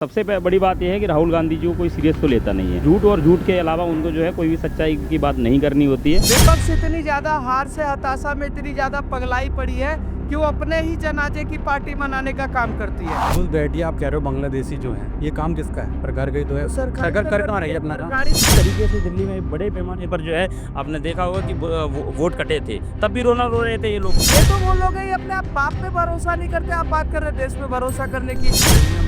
सबसे बड़ी बात यह है कि राहुल गांधी जी को कोई सीरियस तो लेता नहीं है। झूठ और झूठ के अलावा उनको जो है कोई भी सच्चाई की बात नहीं करनी होती है। विपक्ष इतनी ज्यादा हार से हताशा में इतनी ज्यादा पगलाई पड़ी है कि वो अपने ही जनाजे की पार्टी मनाने का काम करती है। खुद बैठिए, आप कह रहे हो बांग्लादेशी जो है, ये काम किसका है? पर घर गई तो है सरकार कर कहाँ रही है अपना काम? इस तरीके से दिल्ली में बड़े पैमाने पर जो है आपने देखा होगा कि वोट कटे थे, तब भी रोना रो रहे थे ये लोग। ये तो वो लोग ही अपने आप बाप पे भरोसा नहीं करते। आप बात कर रहे देश पे भरोसा करने की।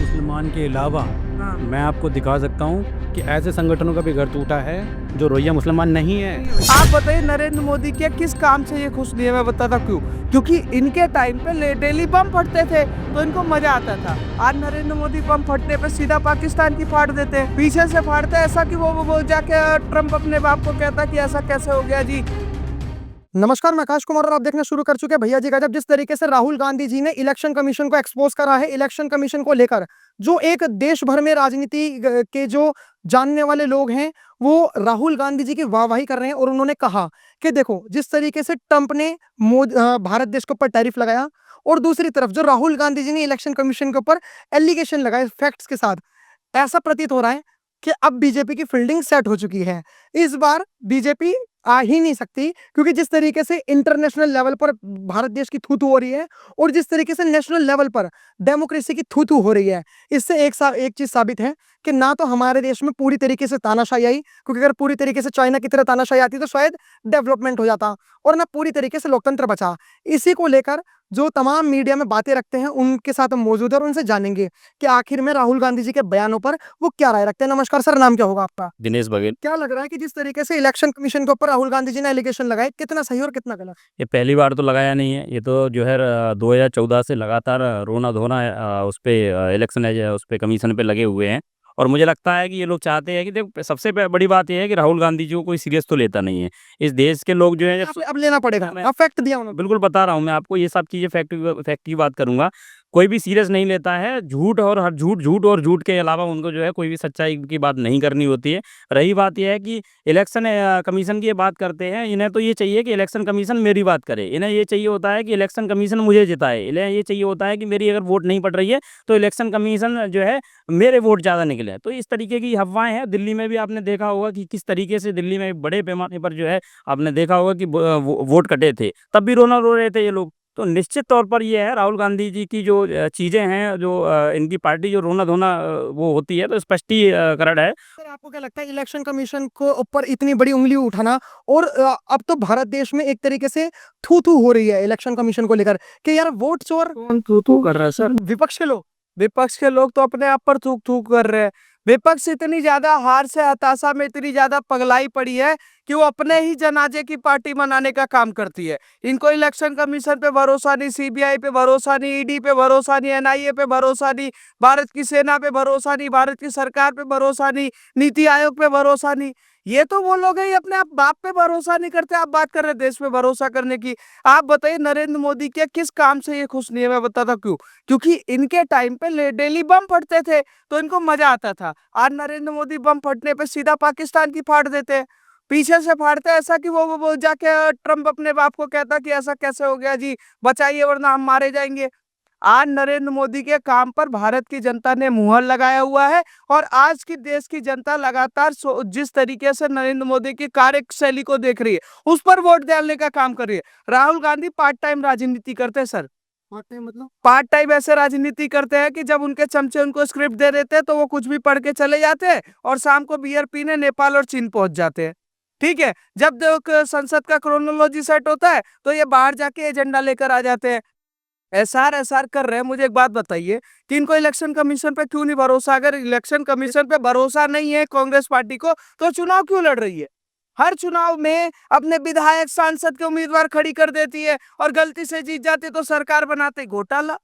मुसलमान के अलावा हाँ। मैं आपको दिखा सकता हूँ कि ऐसे संगठनों का भी घर टूटा है जो रोहिंग्या मुसलमान नहीं है। आप बताइए नरेंद्र मोदी के किस काम से ये खुश नहीं है? मैं बताता क्यों। क्योंकि इनके टाइम पे डेली बम फटते थे तो इनको मजा आता था। आज नरेंद्र मोदी बम फटने पे सीधा पाकिस्तान की फाड़ देते हैं, पीछे से फाड़ते हैं, ऐसा कि वो जाके ट्रम्प अपने बाप को कहता कि ऐसा कैसे हो गया जी। नमस्कार, मैं आकाश कुमार और आप देखना शुरू कर चुके हैं भैया जी गजब। जिस तरीके से राहुल गांधी जी ने इलेक्शन कमीशन को एक्सपोज करा है, इलेक्शन कमीशन को लेकर जो एक देश भर में राजनीति के जो जानने वाले लोग हैं वो राहुल गांधी जी की वाहवाही कर रहे हैं। और उन्होंने कहा कि देखो, जिस तरीके से ट्रंप ने भारत देश के ऊपर टैरिफ लगाया और दूसरी तरफ जो राहुल गांधी जी ने इलेक्शन कमीशन के ऊपर एलिगेशन लगाए फैक्ट्स के साथ, ऐसा प्रतीत हो रहा है कि अब बीजेपी की फील्डिंग सेट हो चुकी है। इस बार बीजेपी आ ही नहीं सकती, क्योंकि जिस तरीके से इंटरनेशनल लेवल पर भारत देश की थू-थू हो रही है और जिस तरीके से नेशनल लेवल पर डेमोक्रेसी की थू-थू हो रही है, इससे एक चीज साबित है कि ना तो हमारे देश में पूरी तरीके से तानाशाही आई, क्योंकि अगर पूरी तरीके से चाइना की तरह तानाशाही आती तो शायद डेवलपमेंट हो जाता, और ना पूरी तरीके से लोकतंत्र बचा। इसी को लेकर जो तमाम मीडिया में बातें रखते हैं उनके साथ हम मौजूद है और उनसे जानेंगे कि आखिर में राहुल गांधी जी के बयानों पर वो क्या राय रखते हैं। नमस्कार सर, नाम क्या होगा आपका? दिनेश बघेल। क्या लग रहा है कि जिस तरीके से इलेक्शन कमीशन के ऊपर राहुल गांधी जी ने एलिगेशन लगाए, कितना सही और कितना गलत? ये पहली बार तो लगाया नहीं है, ये तो जो है 2014 से लगातार रोना धोना उस पे इलेक्शन उस पे कमीशन पे लगे हुए हैं। और मुझे लगता है कि ये लोग चाहते हैं कि देखो, सबसे बड़ी बात ये है कि राहुल गांधी जी को कोई सीरियस तो लेता नहीं है। इस देश के लोग जो है अब लेना पड़ेगा, अब फैक्ट दिया उन्होंने। बिल्कुल बता रहा हूँ मैं आपको, ये सब चीज़ें फैक्ट की बात करूँगा। कोई भी सीरियस नहीं लेता है। झूठ और झूठ के अलावा उनको जो है कोई भी सच्चाई की बात नहीं करनी होती है। रही बात ये है कि इलेक्शन कमीशन की ये बात करते हैं, इन्हें तो ये चाहिए कि इलेक्शन कमीशन मेरी बात करे। इन्हें ये चाहिए होता है कि इलेक्शन कमीशन मुझे जिताए। इन्हें ये चाहिए होता है कि मेरी अगर वोट नहीं पड़ रही है तो इलेक्शन कमीशन जो है मेरे वोट ज़्यादा निकले। तो इस तरीके की अफवाहें हैं। दिल्ली में भी आपने देखा होगा कि किस तरीके से दिल्ली में बड़े पैमाने पर जो है आपने देखा होगा कि वोट कटे थे, तब भी रोना रो रहे थे ये लोग। तो निश्चित तौर पर ये है, राहुल गांधी जी की जो चीज़ें हैं, जो इनकी पार्टी जो रोना-धोना वो होती है, तो स्पष्टीकरण है। सर, आपको क्या लगता है इलेक्शन कमीशन को ऊपर इतनी बड़ी उंगली उठाना, और अब तो भारत देश में एक तरीके से थू-थू हो रही है इलेक्शन कमीशन को लेकर कि यार वोट चोर। कौन थू-थू कर रहा है सर? विपक्ष के लोग तो अपने आप पर थूक कर रहे हैं। विपक्ष इतनी ज्यादा हार से हताशा में इतनी ज्यादा पगलाई पड़ी है कि वो अपने ही जनाजे की पार्टी मनाने का काम करती है। इनको इलेक्शन कमीशन पे भरोसा नहीं, सीबीआई पे भरोसा नहीं, ईडी पे भरोसा नहीं, एनआईए पे भरोसा नहीं, भारत की सेना पे भरोसा नहीं, भारत की सरकार पे भरोसा नहीं, नीति आयोग पे भरोसा नहीं। ये तो वो लोग ही अपने आप बाप पे भरोसा नहीं करते। आप बात कर रहे देश पे भरोसा करने की। आप बताइए नरेंद्र मोदी के किस काम से ये खुश नहीं है? मैं बताता क्यों। क्योंकि इनके टाइम पे डेली बम फटते थे तो इनको मजा आता था। आज नरेंद्र मोदी बम फटने पे सीधा पाकिस्तान की फाड़ देते हैं, पीछे से फाड़ते हैं, ऐसा कि वो जाके ट्रम्प अपने बाप को कहता कि ऐसा कैसे हो गया जी, बचाइए वरना हम मारे जाएंगे। आज नरेंद्र मोदी के काम पर भारत की जनता ने मुहर लगाया हुआ है, और आज की देश की जनता लगातार जिस तरीके से नरेंद्र मोदी की कार्यशैली को देख रही है, उस पर वोट डालने का काम कर रही है। राहुल गांधी पार्ट टाइम राजनीति करते हैं सर। पार्ट टाइम ऐसे राजनीति करते हैं कि जब उनके चमचे उनको स्क्रिप्ट दे देते हैं तो वो कुछ भी पढ़ के चले जाते हैं और शाम को बियर पीने नेपाल और चीन पहुंच जाते हैं। ठीक है, जब संसद का क्रोनोलॉजी सेट होता है तो ये बाहर जाके एजेंडा लेकर आ जाते हैं। एसआर कर रहे हैं। मुझे एक बात बताइए कि इनको इलेक्शन कमीशन पे क्यों नहीं भरोसा? अगर इलेक्शन कमीशन पे भरोसा नहीं है कांग्रेस पार्टी को तो चुनाव क्यों लड़ रही है? हर चुनाव में अपने विधायक सांसद के उम्मीदवार खड़ी कर देती है और गलती से जीत जाती तो सरकार बनाते। घोटाला,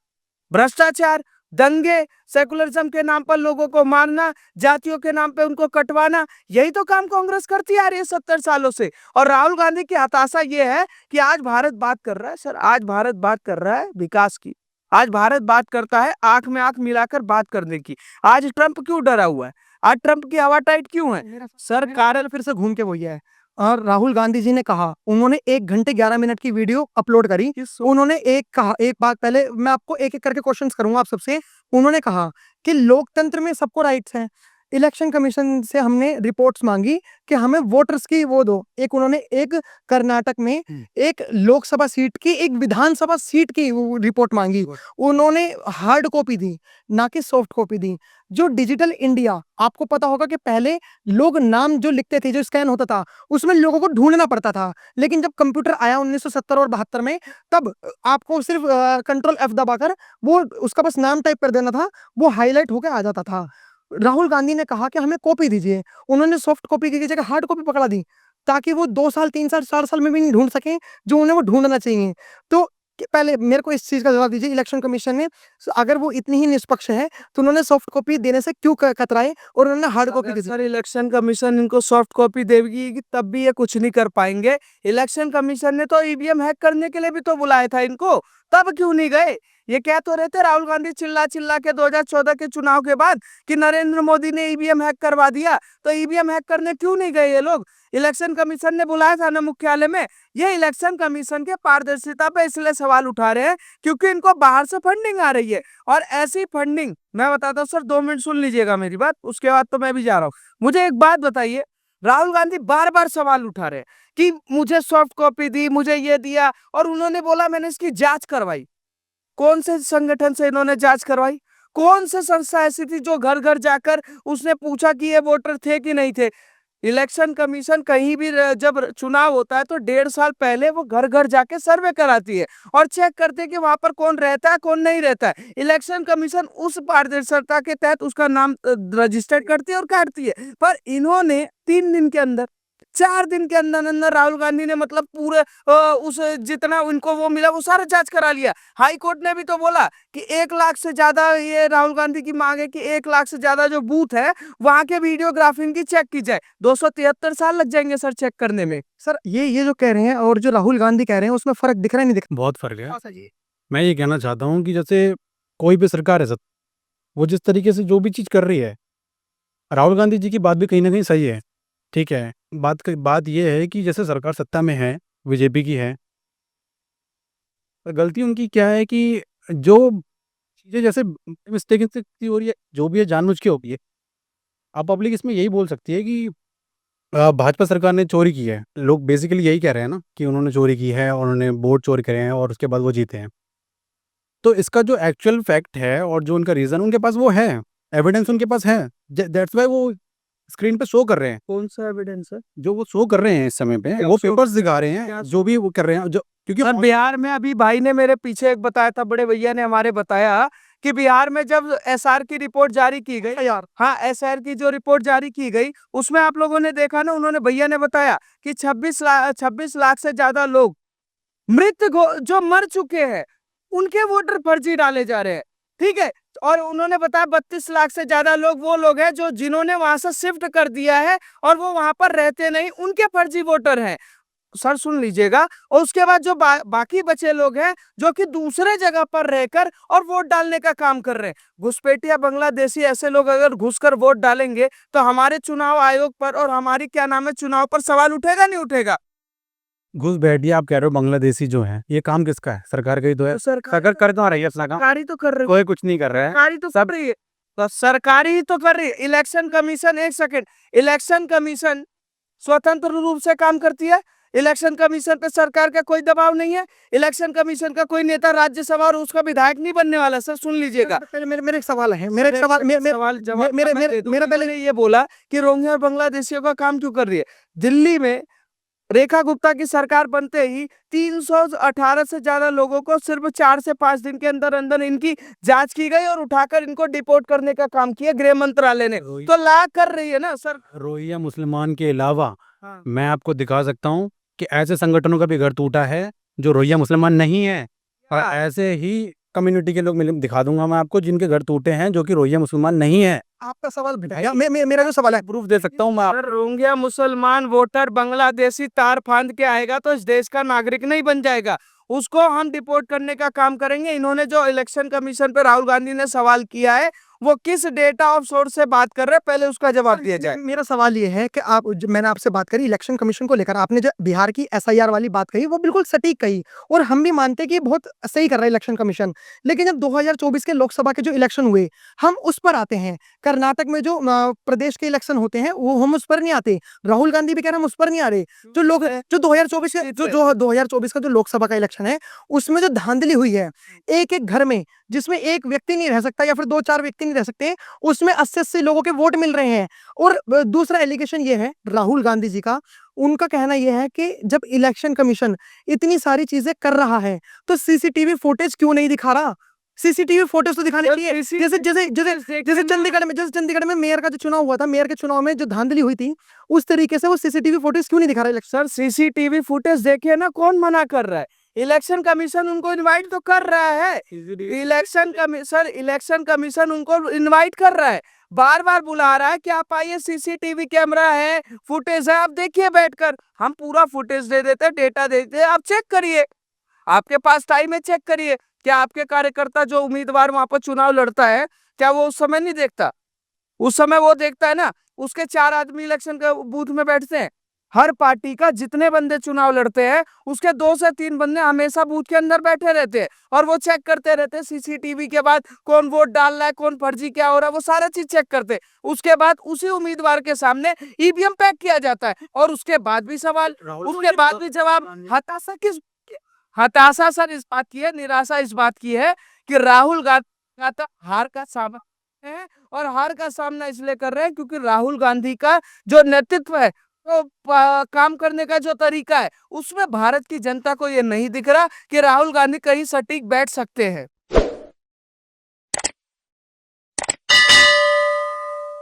भ्रष्टाचार, दंगे, सेकुलरिज्म के नाम पर लोगों को मारना, जातियों के नाम पे उनको कटवाना, यही तो काम कांग्रेस करती आ रही है 70 सालों से। और राहुल गांधी की हताशा ये है कि आज भारत बात कर रहा है सर, आज भारत बात कर रहा है विकास की। आज भारत बात करता है आंख में आंख मिलाकर बात करने की। आज ट्रंप क्यों डरा हुआ है? आज ट्रंप की हवा टाइट क्यों है? सर, कारण फिर से घूम के वही है। और राहुल गांधी जी ने कहा, उन्होंने 1 घंटे 11 मिनट की वीडियो अपलोड करी। उन्होंने एक बात, पहले मैं आपको एक-एक करके क्वेश्चंस करूंगा आप सबसे। उन्होंने कहा कि लोकतंत्र में सबको राइट्स हैं। इलेक्शन कमीशन से हमने रिपोर्ट्स मांगी कि हमें वोटर्स की वो दो। एक उन्होंने एक कर्नाटक में एक लोकसभा सीट की, एक विधानसभा सीट की वो रिपोर्ट मांगी। उन्होंने हार्ड कॉपी दी, ना कि सॉफ्ट कॉपी दी। जो डिजिटल इंडिया, आपको पता होगा कि पहले लोग नाम जो लिखते थे, जो स्कैन होता था, उसमें लोगों को ढूंढना पड़ता था। लेकिन जब कंप्यूटर आया 1970 और 72 में, तब आपको सिर्फ कंट्रोल F दबाकर वो उसका बस नाम टाइप कर देना था, वो हाईलाइट होकर आ जाता था। राहुल गांधी ने कहा कि हमें कॉपी दीजिए। उन्होंने सॉफ्ट कॉपी की जगह हार्ड कॉपी पकड़ा दी, ताकि वो 2 साल, 3 साल, 4 साल में भी नहीं ढूंढ सकें जो उन्हें वो ढूंढना चाहिए। तो पहले मेरे को इस चीज का जवाब दीजिए, इलेक्शन कमीशन ने अगर वो इतनी ही निष्पक्ष है तो उन्होंने सॉफ्ट कॉपी देने से क्यों कतराए और उन्होंने हार्ड कॉपी दी? सर, इलेक्शन कमीशन इनको सॉफ्ट कॉपी देगी तब भी ये कुछ नहीं कर पाएंगे। इलेक्शन कमीशन ने तो ईवीएम हैक करने के लिए भी तो बुलाया था इनको, तब क्यों नहीं गए? ये कह तो रहे थे राहुल गांधी चिल्ला चिल्ला के 2014 के चुनाव के बाद कि नरेंद्र मोदी ने ईवीएम हैक करवा दिया, तो ईवीएम हैक करने क्यों नहीं गए ये लोग? इलेक्शन कमीशन ने बुलाया था ना मुख्यालय में। ये इलेक्शन कमीशन के पारदर्शिता पे इसलिए सवाल उठा रहे हैं क्योंकि इनको बाहर से फंडिंग आ रही है, और ऐसी फंडिंग मैं बताता हूँ सर, 2 मिनट सुन लीजिएगा मेरी बात, उसके बाद तो मैं भी जा रहा हूँ। मुझे एक बात बताइए, राहुल गांधी बार बार सवाल उठा रहे हैं कि मुझे सॉफ्ट कॉपी दी, मुझे ये दिया, और उन्होंने बोला मैंने इसकी जांच करवाई। कौन से संगठन से इन्होंने जांच करवाई? कौन से संस्था ऐसी थी जो घर घर जाकर उसने पूछा कि ये वोटर थे कि नहीं थे? इलेक्शन कमीशन कहीं भी जब चुनाव होता है तो 1.5 साल पहले वो घर घर जाके सर्वे कराती है और चेक करते हैं कि वहां पर कौन रहता है, कौन नहीं रहता है। इलेक्शन कमीशन उस पारदर्शिता के तहत उसका नाम रजिस्टर्ड करती है और काटती है। पर इन्होंने 3 दिन के अंदर, 4 दिन के अंदर अंदर राहुल गांधी ने मतलब पूरे उस जितना उनको वो मिला वो सारा जांच करा लिया। हाई कोर्ट ने भी तो बोला कि 1 लाख से ज्यादा, ये राहुल गांधी की मांग है कि 1 लाख से ज्यादा जो बूथ है वहां के वीडियोग्राफी की चेक की जाए। 273 साल लग जाएंगे सर चेक करने में। सर ये जो कह रहे हैं और जो राहुल गांधी कह रहे हैं, उसमें फर्क दिख रहा है, नहीं दिख बहुत फर्क है। रहा? जी। मैं ये कहना चाहता हूँ कि जैसे कोई भी सरकार है सर, वो जिस तरीके से जो भी चीज़ कर रही है, राहुल गांधी जी की बात भी कहीं ना कहीं सही है, ठीक है। बात ये है कि जैसे सरकार सत्ता में है, बीजेपी की है, पर गलती उनकी क्या है कि जो चीज़ें जैसे मिस्टेक से हो रही है, जो भी है जानबूझ के हो रही है। अब पब्लिक इसमें यही बोल सकती है कि भाजपा सरकार ने चोरी की है। लोग बेसिकली यही कह रहे हैं ना कि उन्होंने चोरी की है और उन्होंने वोट चोरी करे हैं और उसके बाद वो जीते हैं। तो इसका जो एक्चुअल फैक्ट है और जो उनका रीज़न उनके पास वो है, एविडेंस उनके पास है। दैट्स व्हाई वो स्क्रीन पे शो कर रहे हैं। कौन सा एविडेंस है? जो वो शो कर रहे हैं इस समय पे, वो पेपर्स दिखा रहे हैं, जो भी वो कर रहे हैं, जो क्योंकि सर बिहार में अभी भाई ने मेरे पीछे एक बताया था, बड़े भैया ने हमारे बताया कि बिहार में जब एसआर की रिपोर्ट जारी की गई, यार हाँ एसआर की जो रिपोर्ट जारी की गई उसमें आप लोगों ने देखा ना, उन्होंने भैया ने बताया कि 26 लाख से ज्यादा लोग जो मर चुके हैं उनके वोटर फर्जी डाले जा रहे हैं, ठीक है। और उन्होंने बताया 32 लाख से ज्यादा लोग वो लोग हैं जो जिन्होंने वहां से शिफ्ट कर दिया है और वो वहां पर रहते नहीं, उनके फर्जी वोटर हैं। सर सुन लीजिएगा। और उसके बाद जो बाकी बचे लोग हैं जो कि दूसरे जगह पर रहकर और वोट डालने का काम कर रहे हैं। घुसपैठिया बांग्लादेशी ऐसे लोग अगर घुसकर वोट डालेंगे तो हमारे चुनाव आयोग पर और हमारी क्या नाम है चुनाव पर सवाल उठेगा नहीं उठेगा? घुसपैठिया आप कह रहे हो बांग्लादेशी जो है, ये काम किसका है? सरकार का ही तो है। तो सरकार कर तो रही है अपना काम, सरकारी तो कर रही है, कोई कुछ नहीं कर रहा है। सरकारी तो कर रही है, तो सरकारी ही तो कर रही है। इलेक्शन कमीशन, एक सेकंड, इलेक्शन कमीशन स्वतंत्र रूप से काम करती है। इलेक्शन कमीशन पे सरकार का कोई दबाव नहीं है। इलेक्शन कमीशन का कोई नेता राज्यसभा और उसका विधायक नहीं बनने वाला। सर सुन लीजिएगा, मेरे एक सवाल है, मेरा एक सवाल, सवाल जवाब मेरा पहले ये बोला कि रोहिंग्या और बांग्लादेशियों का काम क्यों कर रही है। दिल्ली में रेखा गुप्ता की सरकार बनते ही 318 से ज्यादा लोगों को सिर्फ 4 से 5 दिन के अंदर अंदर इनकी जांच की गई और उठाकर इनको डिपोर्ट करने का काम किया गृह मंत्रालय ने। तो ला कर रही है ना सर। रोहिंग्या मुसलमान के अलावा हाँ। मैं आपको दिखा सकता हूँ कि ऐसे संगठनों का भी घर टूटा है जो रोहिंग्या मुसलमान नहीं है, और ऐसे ही कम्युनिटी के लोग दिखा दूंगा मैं आपको जिनके घर टूटे हैं जो कि रोहिंग्या मुसलमान नहीं है। आपका सवाल बेटा, मेरा जो सवाल है प्रूफ दे सकता हूँ मैं। सर रोहिंग्या मुसलमान वोटर बांग्लादेशी तार फांद के आएगा तो इस देश का नागरिक नहीं बन जाएगा, उसको हम डिपोर्ट करने का काम करेंगे। इन्होंने जो इलेक्शन कमीशन पे राहुल गांधी ने सवाल किया है वो किस डेटा ऑफ सोर्स से बात कर रहे हैं, पहले उसका जवाब दिया जाए। मेरा सवाल ये है कि मैंने आपसे बात करी इलेक्शन कमीशन को लेकर, आपने जो बिहार की एसआईआर वाली बात कही वो बिल्कुल सटीक कही और हम भी मानते हैं कि बहुत सही कर रहा है इलेक्शन कमीशन। लेकिन जब 2024 के लोकसभा के जो इलेक्शन हुए, हम उस पर आते हैं। कर्नाटक में जो प्रदेश के इलेक्शन होते हैं वो हम उस पर नहीं आते। राहुल गांधी भी कह रहे हैं हम उस पर नहीं आ रहे। जो लोग जो 2024 के जो 2024 का जो लोकसभा का इलेक्शन है उसमें जो धांधली हुई है, एक-एक घर में जिसमें एक व्यक्ति नहीं रह सकता या फिर 2-4 व्यक्ति नहीं रह सकते, उसमें 80-80 लोगों के वोट मिल रहे हैं। और दूसरा एलिगेशन ये है राहुल गांधी जी का, उनका कहना ये है कि जब इलेक्शन कमीशन इतनी सारी चीजें कर रहा है तो सीसीटीवी फुटेज क्यों नहीं दिखा रहा? सीसीटीवी फुटेज तो दिखाने चाहिए। जैसे चंडीगढ़ में मेयर का जो चुनाव हुआ था, मेयर के चुनाव में जो धांधली हुई थी, उस तरीके से वो सीसीटीवी फुटेज क्यों नहीं दिखा रहा? सर सीसीटीवी फुटेज देखिए ना, कौन मना कर रहा है? इलेक्शन कमीशन उनको इनवाइट तो कर रहा है। इलेक्शन कमीशन उनको इनवाइट कर रहा है, बार बार बुला रहा है कि आप आइए, सीसीटीवी कैमरा है, फुटेज है, आप देखिए बैठकर। हम पूरा फुटेज दे देते हैं, डेटा दे देते हैं, आप चेक करिए। आपके पास टाइम है, चेक करिए। क्या आपके कार्यकर्ता जो उम्मीदवार वहां पर चुनाव लड़ता है, क्या वो उस समय नहीं देखता? उस समय वो देखता है ना। उसके 4 आदमी इलेक्शन के बूथ में बैठते हैं। हर पार्टी का जितने बंदे चुनाव लड़ते हैं उसके 2 से 3 बंदे हमेशा बूथ के अंदर बैठे रहते हैं और वो चेक करते रहते हैं सीसीटीवी के बाद कौन वोट डाल रहा है, कौन फर्जी क्या हो रहा है, वो सारा चीज चेक करते हैं। उसके बाद उसी उम्मीदवार के सामने ईवीएम पैक किया जाता है और उसके बाद भी सवाल, उसके बाद भी जवाब। हताशा सर इस बात की है, निराशा इस बात की है कि राहुल गांधी का हार का सामना है और हार का सामना इसलिए कर रहे हैं क्योंकि राहुल गांधी का जो नेतृत्व है, तो काम करने का जो तरीका है, उसमें भारत की जनता को ये नहीं दिख रहा कि राहुल गांधी कहीं सटीक बैठ सकते हैं।